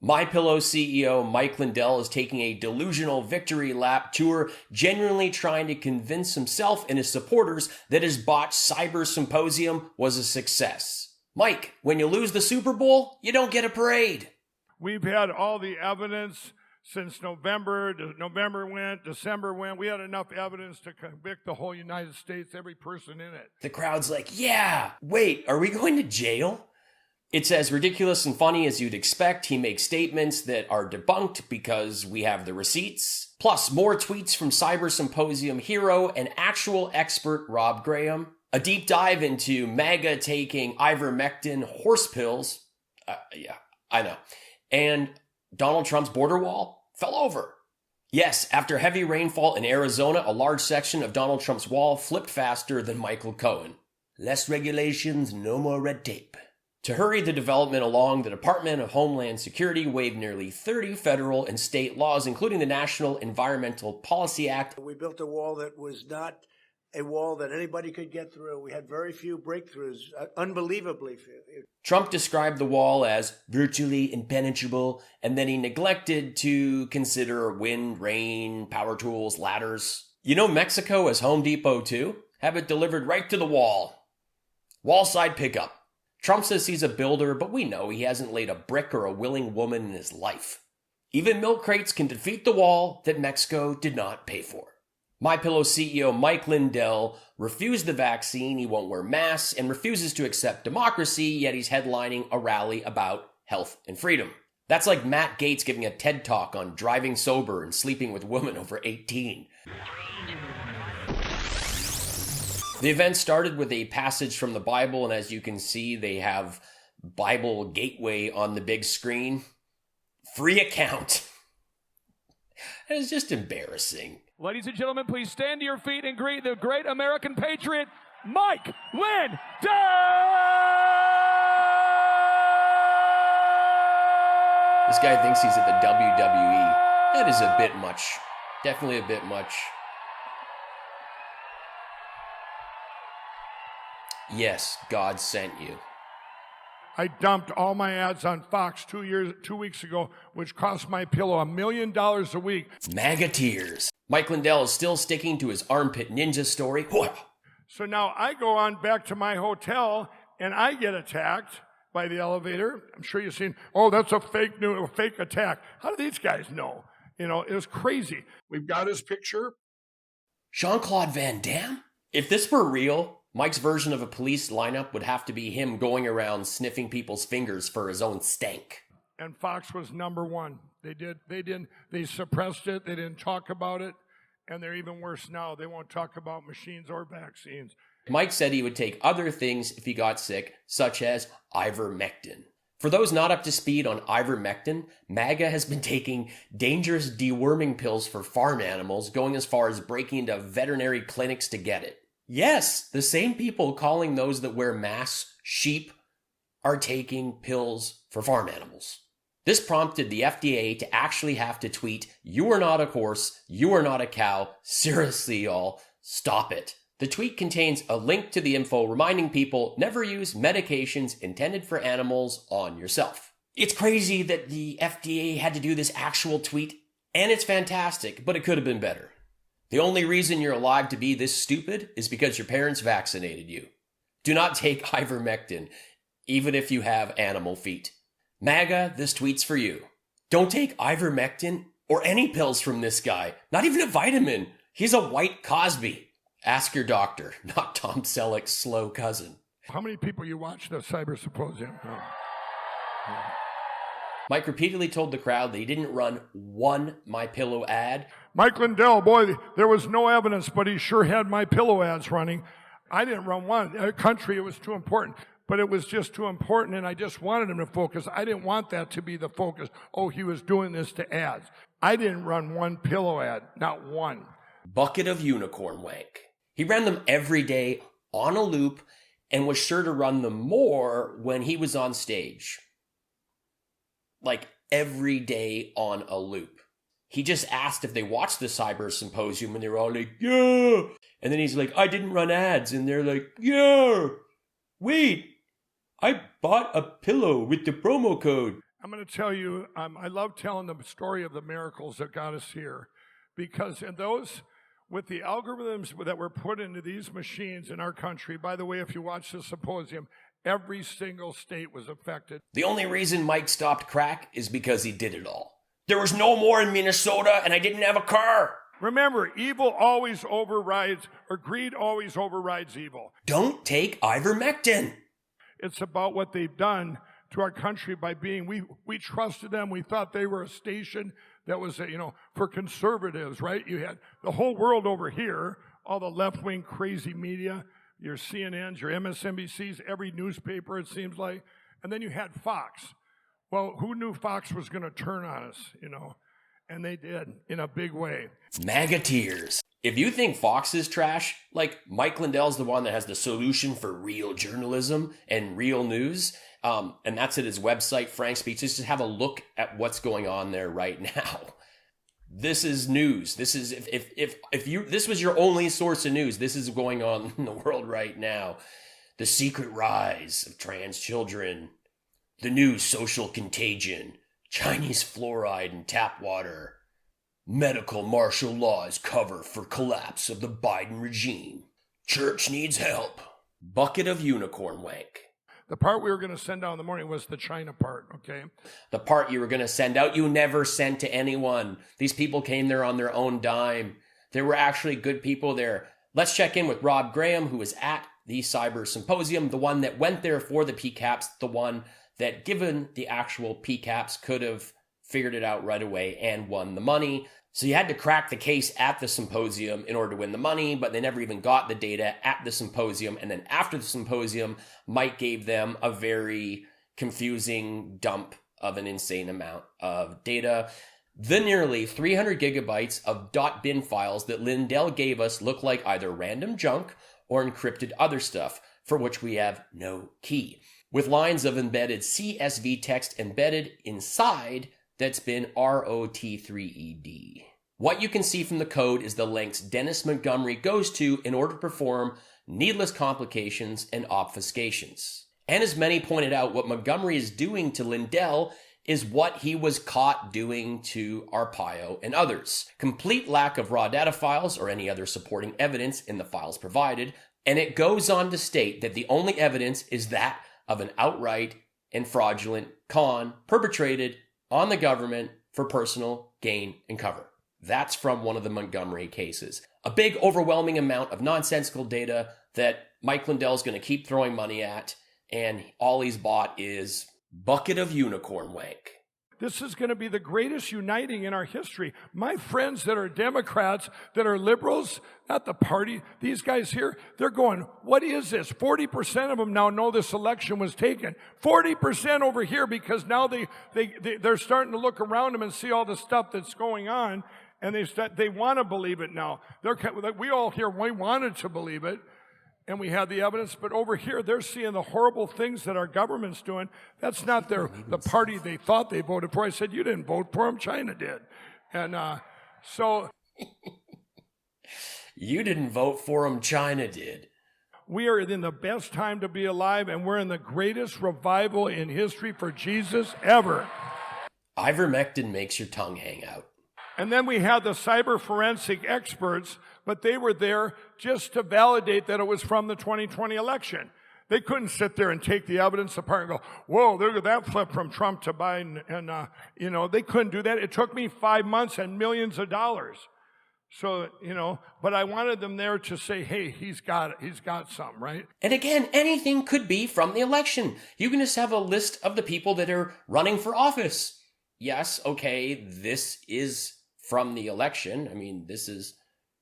MyPillow CEO Mike Lindell is taking a delusional victory lap tour, genuinely trying to convince himself and his supporters that his botched Cyber Symposium was a success. Mike, when you lose the Super Bowl, you don't get a parade. We've had all the evidence since November. November went, December went. We had enough evidence to convict the whole United States, every person in it. The crowd's like, yeah, wait, are we going to jail? It's as ridiculous and funny as you'd expect. He makes statements that are debunked because we have the receipts. Plus, more tweets from Cyber Symposium hero and actual expert Rob Graham. A deep dive into MAGA taking Ivermectin horse pills. Yeah, I know. And Donald Trump's border wall fell over. Yes, after heavy rainfall in Arizona, a large section of Donald Trump's wall flipped faster than Michael Cohen. Less regulations, no more red tape. To hurry the development along, the Department of Homeland Security waived nearly 30 federal and state laws, including the National Environmental Policy Act. We built a wall that was not a wall that anybody could get through. We had very few breakthroughs, unbelievably few. Trump described the wall as virtually impenetrable, and then he neglected to consider wind, rain, power tools, ladders. You know Mexico has Home Depot too? Have it delivered right to the wall. Wall-side pickup. Trump says he's a builder, but we know he hasn't laid a brick or a willing woman in his life. Even milk crates can defeat the wall that Mexico did not pay for. MyPillow CEO Mike Lindell refused the vaccine, he won't wear masks, and refuses to accept democracy, yet he's headlining a rally about health and freedom. That's like Matt Gaetz giving a TED Talk on driving sober and sleeping with women over 18. The event started with a passage from the Bible, and as you can see, they have Bible Gateway on the big screen. Free account. It was just embarrassing. Ladies and gentlemen, please stand to your feet and greet the great American patriot, Mike Lindell! This guy thinks he's at the WWE. That is a bit much. Definitely a bit much. Yes, God sent you. I dumped all my ads on Fox 2 weeks ago, which cost MyPillow $1 million a week. MAGA tears. Mike Lindell is still sticking to his armpit ninja story. So now I go on back to my hotel and I get attacked by the elevator. I'm sure you've seen, oh, that's a fake attack. How do these guys know? You know, it was crazy. We've got his picture. Jean-Claude Van Damme? If this were real, Mike's version of a police lineup would have to be him going around sniffing people's fingers for his own stank. And Fox was number one. They suppressed it. They didn't talk about it. And they're even worse now. They won't talk about machines or vaccines. Mike said he would take other things if he got sick, such as Ivermectin. For those not up to speed on Ivermectin, MAGA has been taking dangerous deworming pills for farm animals, going as far as breaking into veterinary clinics to get it. Yes, the same people calling those that wear masks sheep are taking pills for farm animals. This prompted the FDA to actually have to tweet, "You are not a horse, you are not a cow, seriously y'all, stop it." The tweet contains a link to the info reminding people never use medications intended for animals on yourself. It's crazy that the FDA had to do this actual tweet, and it's fantastic, but it could have been better. The only reason you're alive to be this stupid is because your parents vaccinated you. Do not take Ivermectin, even if you have animal feet. MAGA, this tweet's for you. Don't take Ivermectin or any pills from this guy, not even a vitamin. He's a white Cosby. Ask your doctor, not Tom Selleck's slow cousin. How many people you watch the Cyber Symposium? Oh. Mike repeatedly told the crowd that he didn't run one MyPillow ad. Mike Lindell, boy, there was no evidence, but he sure had MyPillow ads running. I didn't run one. A country, it was too important. But it was just too important, and I just wanted him to focus. I didn't want that to be the focus. Oh, he was doing this to ads. I didn't run one pillow ad, not one. Bucket of unicorn wank. He ran them every day on a loop and was sure to run them more when he was on stage. Like every day on a loop. He just asked if they watched the Cyber Symposium and they were all like, yeah. And then he's like, I didn't run ads. And they're like, yeah. Wait, I bought a pillow with the promo code. I'm going to tell you, I love telling the story of the miracles that got us here, because in those, with the algorithms that were put into these machines in our country, by the way, if you watch the symposium, every single state was affected. The only reason Mike stopped crack is because he did it all. There was no more in Minnesota, and I didn't have a car. Remember, evil always overrides, or greed always overrides evil. Don't take ivermectin. It's about what they've done to our country by being, we trusted them. We thought they were a station that was, for conservatives, right? You had the whole world over here, all the left-wing crazy media, your CNNs, your MSNBCs, every newspaper, it seems like. And then you had Fox. Well, who knew Fox was going to turn on us, And they did, in a big way. MAGA tears. If you think Fox is trash, like Mike Lindell's the one that has the solution for real journalism and real news, and that's at his website, Frank Speech. Just have a look at what's going on there right now. This is news. This is if this was your only source of news, this is going on in the world right now. The secret rise of trans children, the new social contagion, Chinese fluoride in tap water, medical martial law's cover for collapse of the Biden regime, church needs help, bucket of unicorn wank. The part we were going to send out in the morning was the China part, okay? The part you were going to send out, you never sent to anyone. These people came there on their own dime. There were actually good people there. Let's check in with Rob Graham, who was at the Cyber Symposium, the one that went there for the PCAPs, the one that, given the actual PCAPs, could have figured it out right away and won the money. So you had to crack the case at the symposium in order to win the money, but they never even got the data at the symposium. And then after the symposium, Mike gave them a very confusing dump of an insane amount of data. The nearly 300 gigabytes of .bin files that Lindell gave us look like either random junk or encrypted other stuff, for which we have no key, with lines of embedded CSV text embedded inside that's been ROT3ED. What you can see from the code is the lengths Dennis Montgomery goes to in order to perform needless complications and obfuscations. And as many pointed out, what Montgomery is doing to Lindell is what he was caught doing to Arpaio and others. Complete lack of raw data files or any other supporting evidence in the files provided. And it goes on to state that the only evidence is that of an outright and fraudulent con perpetrated on the government for personal gain and cover. That's from one of the Montgomery cases. A big, overwhelming amount of nonsensical data that Mike Lindell's going to keep throwing money at, and all he's bought is bucket of unicorn wank. This is going to be the greatest uniting in our history. My friends that are Democrats, that are liberals, not the party, these guys here, they're going, what is this? 40% of them now know this election was taken. 40% over here, because now they're starting to look around them and see all the stuff that's going on, and they want to believe it now. We all here, we wanted to believe it, and we had the evidence, but over here, they're seeing the horrible things that our government's doing. That's not the party they thought they voted for. I said, you didn't vote for them, China did. And so... You didn't vote for them, China did. We are in the best time to be alive, and we're in the greatest revival in history for Jesus ever. Ivermectin makes your tongue hang out. And then we had the cyber forensic experts, but they were there just to validate that it was from the 2020 election. They couldn't sit there and take the evidence apart and go, whoa, look at that flip from Trump to Biden. And, they couldn't do that. It took me 5 months and millions of dollars. So, but I wanted them there to say, hey, he's got something, right? And again, anything could be from the election. You can just have a list of the people that are running for office. Yes, okay, this is from the election. I mean, this is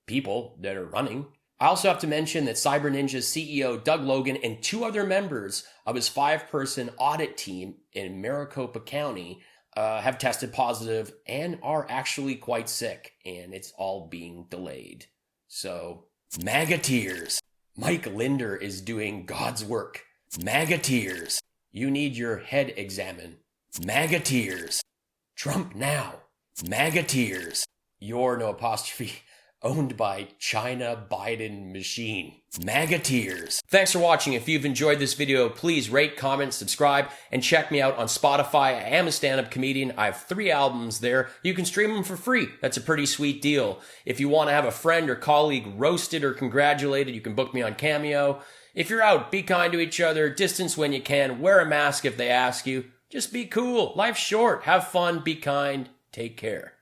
people that are running. I also have to mention that Cyber Ninja's CEO, Doug Logan, and 2 other members of his 5-person audit team in Maricopa County have tested positive and are actually quite sick, and it's all being delayed. So, MAGA tears. Mike Linder is doing God's work. MAGA tears. You need your head examined. MAGA tears. Trump now. MAGA tears. Your, no apostrophe, owned by China Biden machine. MAGA tears. Thanks for watching. If you've enjoyed this video, please rate, comment, subscribe, and check me out on Spotify. I am a stand-up comedian. I have 3 albums there. You can stream them for free. That's a pretty sweet deal. If you want to have a friend or colleague roasted or congratulated, you can book me on Cameo. If you're out, be kind to each other, distance when you can, wear a mask if they ask you. Just be cool. Life's short. Have fun, be kind, take care.